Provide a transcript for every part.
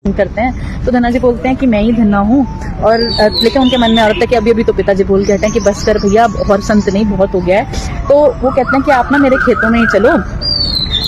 करते हैं। तो धन्ना जी बोलते हैं कि मैं ही धन्ना हूँ, और लेकिन उनके मन में आ रहा था कि अभी तो पिताजी बोल के हटे हैं कि बस कर भैया, और संत नहीं, बहुत हो गया है। तो वो कहते हैं कि आप ना मेरे खेतों में ही चलो।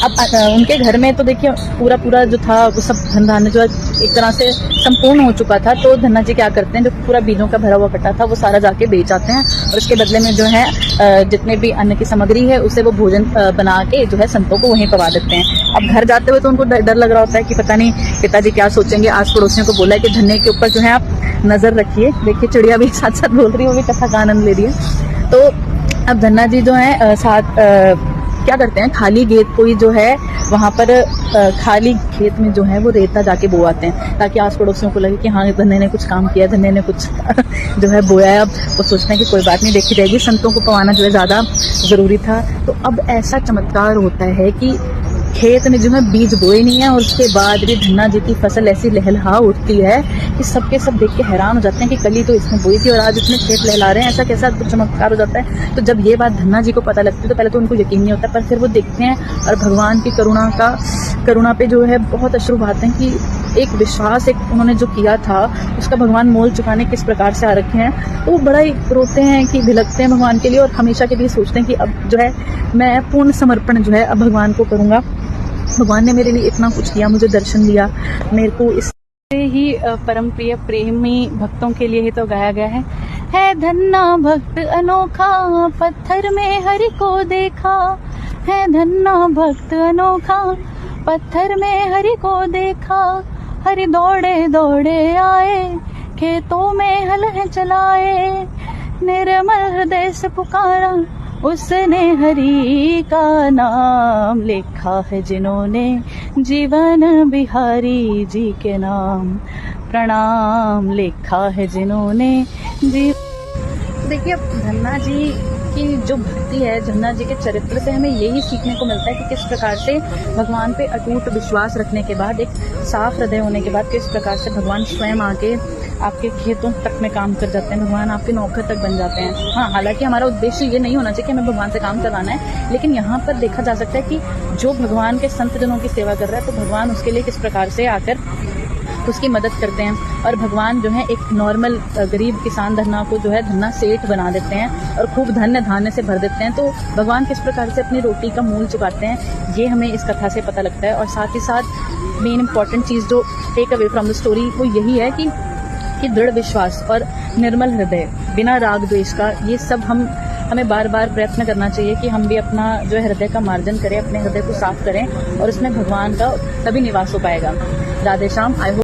अब उनके घर में तो देखिए पूरा जो था वो सब धन धान्य जो एक तरह से संपूर्ण हो चुका था। तो धन्ना जी क्या करते हैं, जो पूरा बीजों का भरा हुआ कट्टा था वो सारा जाके बेच आते हैं, और उसके बदले में जो है जितने भी अन्न की सामग्री है उसे वो भोजन बना के जो है संतों को वहीं पवा देते हैं। अब घर जाते हुए तो उनको डर लग रहा होता है कि पता नहीं पिताजी क्या सोचेंगे। आस पड़ोसियों को बोला है कि धन्ने के ऊपर जो है आप नजर रखिए। देखिए चिड़िया भी साथ साथ बोल रही है, वो भी कथा का आनंद ले रही है। तो अब धन्ना जी जो है साथ क्या करते हैं, खाली खेत को ही जो है वहां पर खाली खेत में जो है वो रेता जाके बोआते हैं, ताकि आस पड़ोसियों को लगे कि हाँ धन्ने ने कुछ काम किया, धन्ने ने कुछ जो है बोया है। अब वो सोचते हैं कि कोई बात नहीं, देखी जाएगी, संतों को पवाना जो है ज्यादा जरूरी था। तो अब ऐसा चमत्कार होता है कि खेत में जो है बीज बोए नहीं है, और उसके बाद भी धन्ना जी की फसल ऐसी लहलहा उठती है कि सबके सब देख के हैरान हो जाते हैं कि कल ही तो इसने बोई थी और आज इसमें खेत लहला रहे हैं। ऐसा कैसा चमत्कार हो जाता है। तो जब ये बात धन्ना जी को पता लगती है तो पहले तो उनको यकीन नहीं होता, पर फिर वो देखते हैं और भगवान की करुणा पे जो है बहुत अश्रु बहाते हैं कि एक विश्वास, एक उन्होंने जो किया था उसका भगवान मोल चुकाने किस प्रकार से आ रखे हैं। तो वो बड़ा ही रोते हैं कि भिलकते हैं भगवान के लिए, और हमेशा के लिए सोचते हैं कि अब जो है मैं पूर्ण समर्पण जो है अब भगवान को करूंगा। भगवान ने मेरे लिए इतना कुछ किया, मुझे दर्शन दिया, मेरे को इससे ही परम प्रिय प्रेमी भक्तों के लिए ही तो गाया गया है धन्ना भक्त अनोखा, पत्थर में हरि को देखा, है धन्ना भक्त अनोखा, पत्थर में हरि को देखा, हरि दौड़े दौड़े आए, खेतों में हल चलाए, निर्मल हृदय से पुकारा, उसने हरि का नाम, लिखा है जिन्होंने जीवन बिहारी जी के नाम, प्रणाम, लिखा है जिन्होंने देखिए धन्ना जी की जो भक्ति है, धन्ना जी के चरित्र से हमें यही सीखने को मिलता है कि किस प्रकार से भगवान पे अटूट विश्वास रखने के बाद, एक साफ हृदय होने के बाद, किस प्रकार से भगवान स्वयं आके आपके खेतों तक में काम कर जाते हैं, भगवान आपके नौकर तक बन जाते हैं। हाँ, हालांकि हमारा उद्देश्य ये नहीं होना चाहिए कि हमें भगवान से काम करवाना है, लेकिन यहाँ पर देखा जा सकता है कि जो भगवान के संत जनों की सेवा कर रहा है तो भगवान उसके लिए किस प्रकार से आकर उसकी मदद करते हैं, और भगवान जो है एक नॉर्मल गरीब किसान धन्ना को जो है धन्ना सेठ बना देते हैं और खूब धन्य धान्य से भर देते हैं। तो भगवान किस प्रकार से अपनी रोटी का मूल चुकाते हैं ये हमें इस कथा से पता लगता है। और साथ ही साथ मेन इंपॉर्टेंट चीज़ जो take away from the story वो यही है कि दृढ़ विश्वास और निर्मल हृदय, बिना राग द्वेष का, ये सब हमें बार बार प्रयत्न करना चाहिए कि हम भी अपना जो है हृदय का मार्जन करें, अपने हृदय को साफ करें, और उसमें भगवान का तभी निवास हो पाएगा। राधे श्याम। I hope